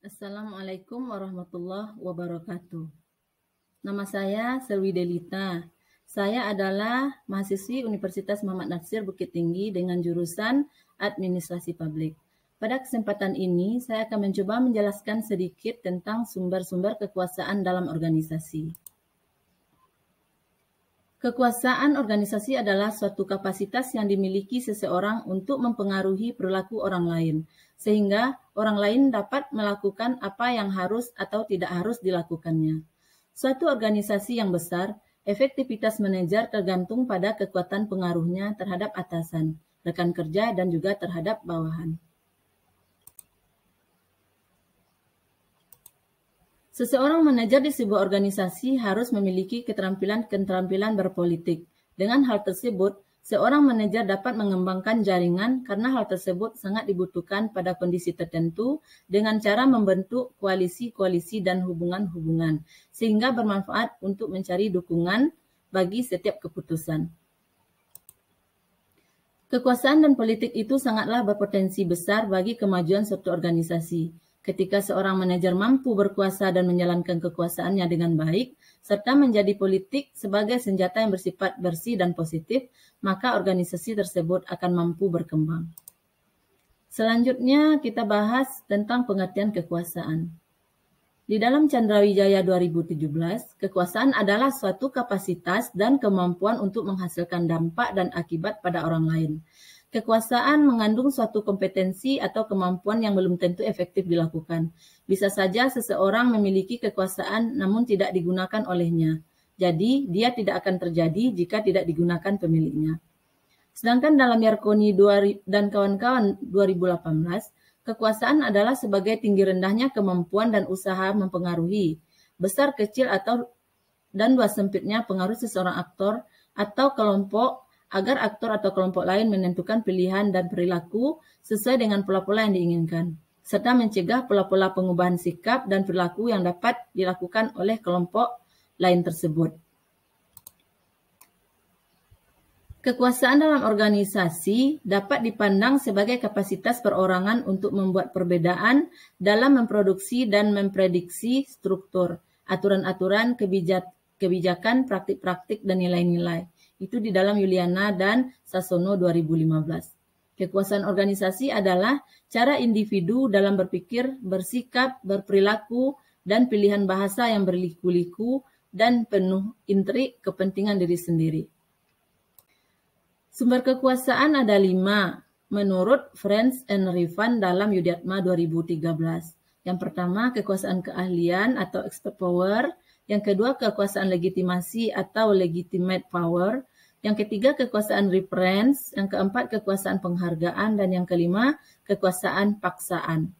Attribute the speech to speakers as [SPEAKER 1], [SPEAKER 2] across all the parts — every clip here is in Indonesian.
[SPEAKER 1] Assalamualaikum warahmatullahi wabarakatuh. Nama saya Selwi Delita. Saya adalah mahasiswi Universitas Muhammad Natsir Bukit Tinggi dengan jurusan Administrasi Publik. Pada kesempatan ini, saya akan mencoba menjelaskan sedikit tentang sumber-sumber kekuasaan dalam organisasi. Kekuasaan organisasi adalah suatu kapasitas yang dimiliki seseorang untuk mempengaruhi perilaku orang lain, sehingga orang lain dapat melakukan apa yang harus atau tidak harus dilakukannya. Suatu organisasi yang besar, efektivitas manajer tergantung pada kekuatan pengaruhnya terhadap atasan, rekan kerja, dan juga terhadap bawahan. Seseorang manajer di sebuah organisasi harus memiliki keterampilan berpolitik. Dengan hal tersebut, seorang manajer dapat mengembangkan jaringan karena hal tersebut sangat dibutuhkan pada kondisi tertentu dengan cara membentuk koalisi-koalisi dan hubungan-hubungan, sehingga bermanfaat untuk mencari dukungan bagi setiap keputusan. Kekuasaan dan politik itu sangatlah berpotensi besar bagi kemajuan suatu organisasi. Ketika seorang manajer mampu berkuasa dan menjalankan kekuasaannya dengan baik, serta menjadi politik sebagai senjata yang bersifat bersih dan positif, maka organisasi tersebut akan mampu berkembang. Selanjutnya kita bahas tentang pengertian kekuasaan. Di dalam Candrawijaya 2017, kekuasaan adalah suatu kapasitas dan kemampuan untuk menghasilkan dampak dan akibat pada orang lain. Kekuasaan mengandung suatu kompetensi atau kemampuan yang belum tentu efektif dilakukan. Bisa saja seseorang memiliki kekuasaan namun tidak digunakan olehnya. Jadi, dia tidak akan terjadi jika tidak digunakan pemiliknya. Sedangkan dalam Yarkoni dan kawan-kawan 2018, kekuasaan adalah sebagai tinggi rendahnya kemampuan dan usaha mempengaruhi, besar kecil dan luas sempitnya pengaruh seseorang aktor atau kelompok agar aktor atau kelompok lain menentukan pilihan dan perilaku sesuai dengan pola-pola yang diinginkan, serta mencegah pola-pola pengubahan sikap dan perilaku yang dapat dilakukan oleh kelompok lain tersebut. Kekuasaan dalam organisasi dapat dipandang sebagai kapasitas perorangan untuk membuat perbedaan dalam memproduksi dan memprediksi struktur, aturan-aturan, kebijakan, praktik-praktik, dan nilai-nilai. Itu di dalam Yuliana dan Sasono 2015. Kekuasaan organisasi adalah cara individu dalam berpikir, bersikap, berperilaku, dan pilihan bahasa yang berliku-liku dan penuh intrik kepentingan diri sendiri. Sumber kekuasaan ada 5, menurut Friends and Rivan dalam Yudiatma 2013. Yang pertama, kekuasaan keahlian atau expert power. Yang kedua, kekuasaan legitimasi atau legitimate power. Yang ketiga, kekuasaan reference. Yang keempat, kekuasaan penghargaan. Dan yang kelima, kekuasaan paksaan.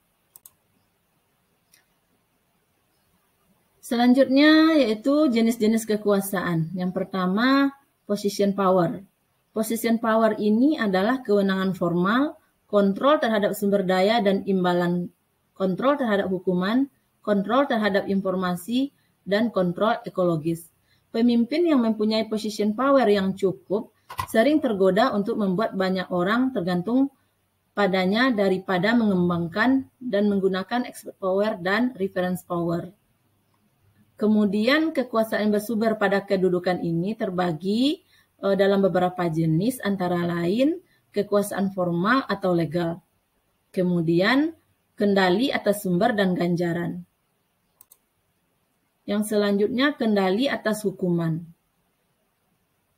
[SPEAKER 1] Selanjutnya yaitu jenis-jenis kekuasaan. Yang pertama, position power. Position power ini adalah kewenangan formal, kontrol terhadap sumber daya dan imbalan, kontrol terhadap hukuman, kontrol terhadap informasi, dan kontrol ekologis. Pemimpin yang mempunyai position power yang cukup sering tergoda untuk membuat banyak orang tergantung padanya daripada mengembangkan dan menggunakan expert power dan reference power. Kemudian kekuasaan yang bersumber pada kedudukan ini terbagi dalam beberapa jenis, antara lain kekuasaan formal atau legal. Kemudian kendali atas sumber dan ganjaran. Yang selanjutnya kendali atas hukuman.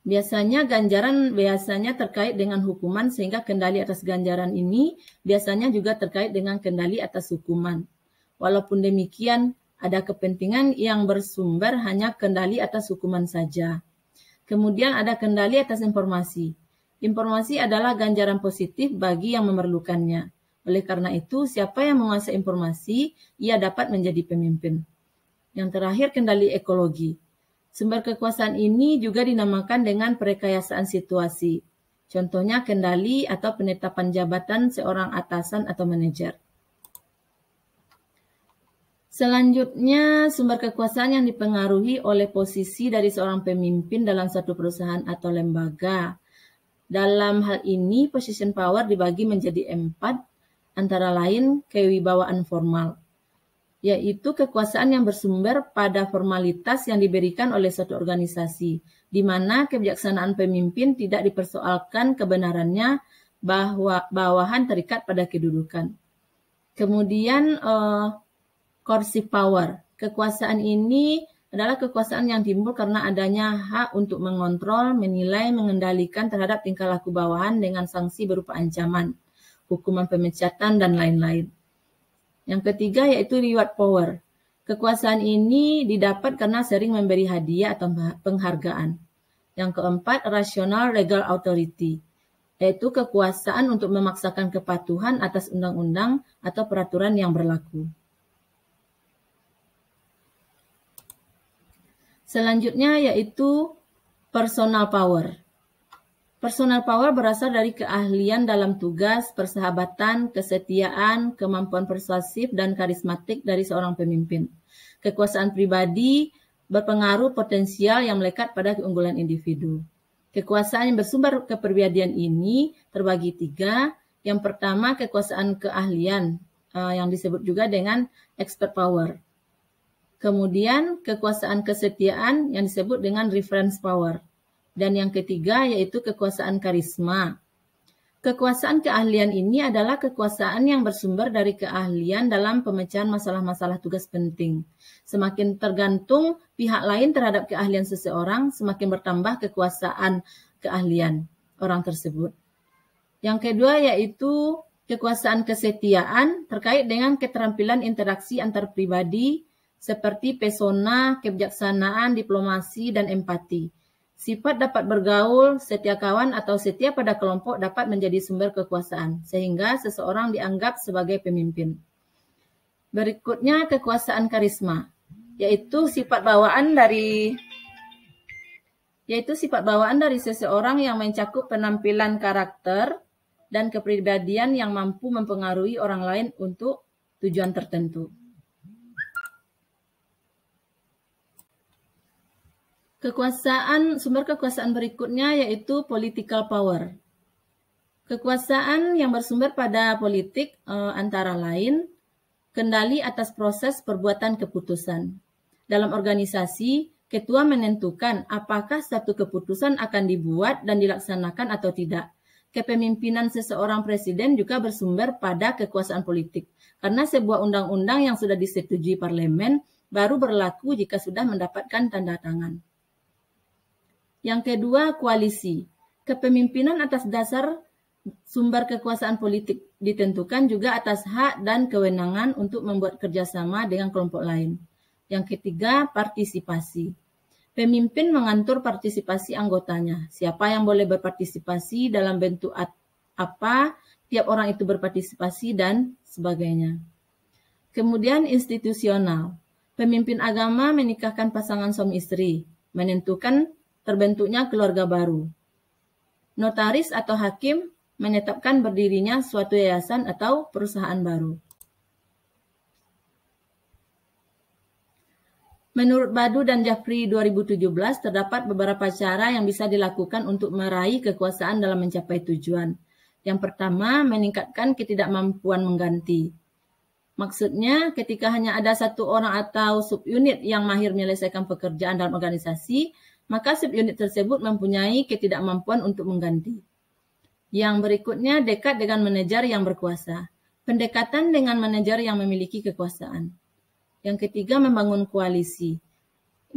[SPEAKER 1] Biasanya ganjaran terkait dengan hukuman, sehingga kendali atas ganjaran ini biasanya juga terkait dengan kendali atas hukuman. Walaupun demikian, ada kepentingan yang bersumber hanya kendali atas hukuman saja. Kemudian ada kendali atas informasi. Informasi adalah ganjaran positif bagi yang memerlukannya. Oleh karena itu, siapa yang menguasai informasi, ia dapat menjadi pemimpin. Yang terakhir, kendali ekologi. Sumber kekuasaan ini juga dinamakan dengan perekayasaan situasi. Contohnya kendali atau penetapan jabatan seorang atasan atau manajer. Selanjutnya, sumber kekuasaan yang dipengaruhi oleh posisi dari seorang pemimpin dalam satu perusahaan atau lembaga. Dalam hal ini, position power dibagi menjadi 4, antara lain kewibawaan formal. yaitu kekuasaan yang bersumber pada formalitas yang diberikan oleh suatu organisasi, di mana kebijaksanaan pemimpin tidak dipersoalkan kebenarannya bahwa bawahan terikat pada kedudukan. Kemudian coercive power. Kekuasaan ini adalah kekuasaan yang timbul karena adanya hak untuk mengontrol, menilai, mengendalikan terhadap tingkah laku bawahan dengan sanksi berupa ancaman, hukuman pemecatan, dan lain-lain. Yang ketiga yaitu reward power. Kekuasaan ini didapat karena sering memberi hadiah atau penghargaan. Yang keempat, rational legal authority, yaitu kekuasaan untuk memaksakan kepatuhan atas undang-undang atau peraturan yang berlaku. Selanjutnya yaitu personal power. Personal power berasal dari keahlian dalam tugas, persahabatan, kesetiaan, kemampuan persuasif, dan karismatik dari seorang pemimpin. Kekuasaan pribadi berpengaruh potensial yang melekat pada keunggulan individu. Kekuasaan yang bersumber kepribadian ini terbagi 3. Yang pertama, kekuasaan keahlian yang disebut juga dengan expert power. Kemudian kekuasaan kesetiaan yang disebut dengan reference power. Dan yang ketiga yaitu kekuasaan karisma. Kekuasaan keahlian ini adalah kekuasaan yang bersumber dari keahlian dalam pemecahan masalah-masalah tugas penting. Semakin tergantung pihak lain terhadap keahlian seseorang, semakin bertambah kekuasaan keahlian orang tersebut. Yang kedua yaitu kekuasaan kesetiaan terkait dengan keterampilan interaksi antar pribadi seperti pesona, kebijaksanaan, diplomasi, dan empati. Sifat dapat bergaul, setia kawan, atau setia pada kelompok dapat menjadi sumber kekuasaan, sehingga seseorang dianggap sebagai pemimpin. Berikutnya kekuasaan karisma, yaitu sifat bawaan dari seseorang yang mencakup penampilan karakter dan kepribadian yang mampu mempengaruhi orang lain untuk tujuan tertentu. Sumber kekuasaan berikutnya yaitu political power. Kekuasaan yang bersumber pada politik antara lain kendali atas proses perbuatan keputusan. Dalam organisasi, ketua menentukan apakah satu keputusan akan dibuat dan dilaksanakan atau tidak. Kepemimpinan seseorang presiden juga bersumber pada kekuasaan politik, karena sebuah undang-undang yang sudah disetujui parlemen baru berlaku jika sudah mendapatkan tanda tangan. Yang kedua, koalisi. Kepemimpinan atas dasar sumber kekuasaan politik ditentukan juga atas hak dan kewenangan untuk membuat kerjasama dengan kelompok lain. Yang ketiga, partisipasi. Pemimpin mengatur partisipasi anggotanya. Siapa yang boleh berpartisipasi, dalam bentuk apa, tiap orang itu berpartisipasi, dan sebagainya. Kemudian institusional. Pemimpin agama menikahkan pasangan suami istri, menentukan terbentuknya keluarga baru. Notaris atau hakim menetapkan berdirinya suatu yayasan atau perusahaan baru. Menurut Badu dan Jafri 2017, terdapat beberapa cara yang bisa dilakukan untuk meraih kekuasaan dalam mencapai tujuan. Yang pertama, meningkatkan ketidakmampuan mengganti. Maksudnya, ketika hanya ada satu orang atau subunit yang mahir menyelesaikan pekerjaan dalam organisasi, maka subunit tersebut mempunyai ketidakmampuan untuk mengganti. Yang berikutnya, dekat dengan manajer yang berkuasa. Pendekatan dengan manajer yang memiliki kekuasaan. Yang ketiga, membangun koalisi.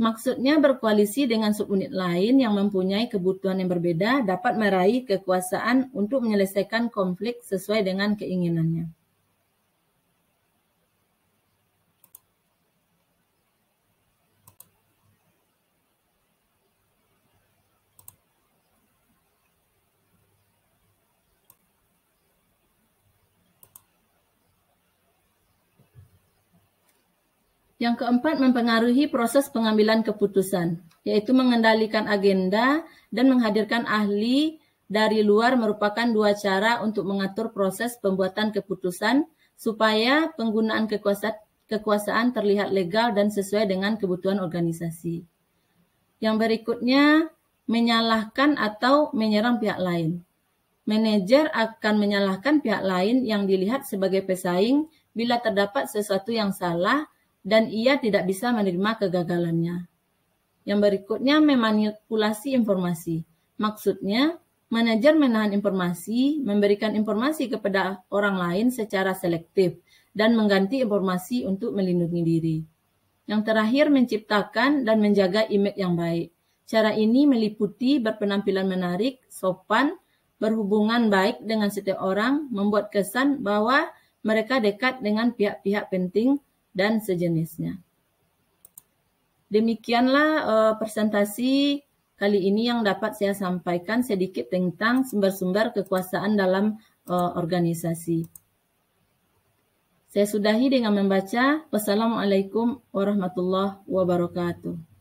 [SPEAKER 1] Maksudnya berkoalisi dengan subunit lain yang mempunyai kebutuhan yang berbeda dapat meraih kekuasaan untuk menyelesaikan konflik sesuai dengan keinginannya. Yang keempat, mempengaruhi proses pengambilan keputusan, yaitu mengendalikan agenda dan menghadirkan ahli dari luar merupakan dua cara untuk mengatur proses pembuatan keputusan supaya penggunaan kekuasaan terlihat legal dan sesuai dengan kebutuhan organisasi. Yang berikutnya, menyalahkan atau menyerang pihak lain. Manajer akan menyalahkan pihak lain yang dilihat sebagai pesaing bila terdapat sesuatu yang salah dan ia tidak bisa menerima kegagalannya. Yang berikutnya, memanipulasi informasi. Maksudnya, manajer menahan informasi, memberikan informasi kepada orang lain secara selektif, dan mengganti informasi untuk melindungi diri. Yang terakhir, menciptakan dan menjaga image yang baik. Cara ini meliputi berpenampilan menarik, sopan, berhubungan baik dengan setiap orang, membuat kesan bahwa mereka dekat dengan pihak-pihak penting dan sejenisnya. Demikianlah presentasi kali ini yang dapat saya sampaikan sedikit tentang sumber-sumber kekuasaan dalam organisasi. Saya sudahi dengan membaca. Wassalamualaikum warahmatullahi wabarakatuh.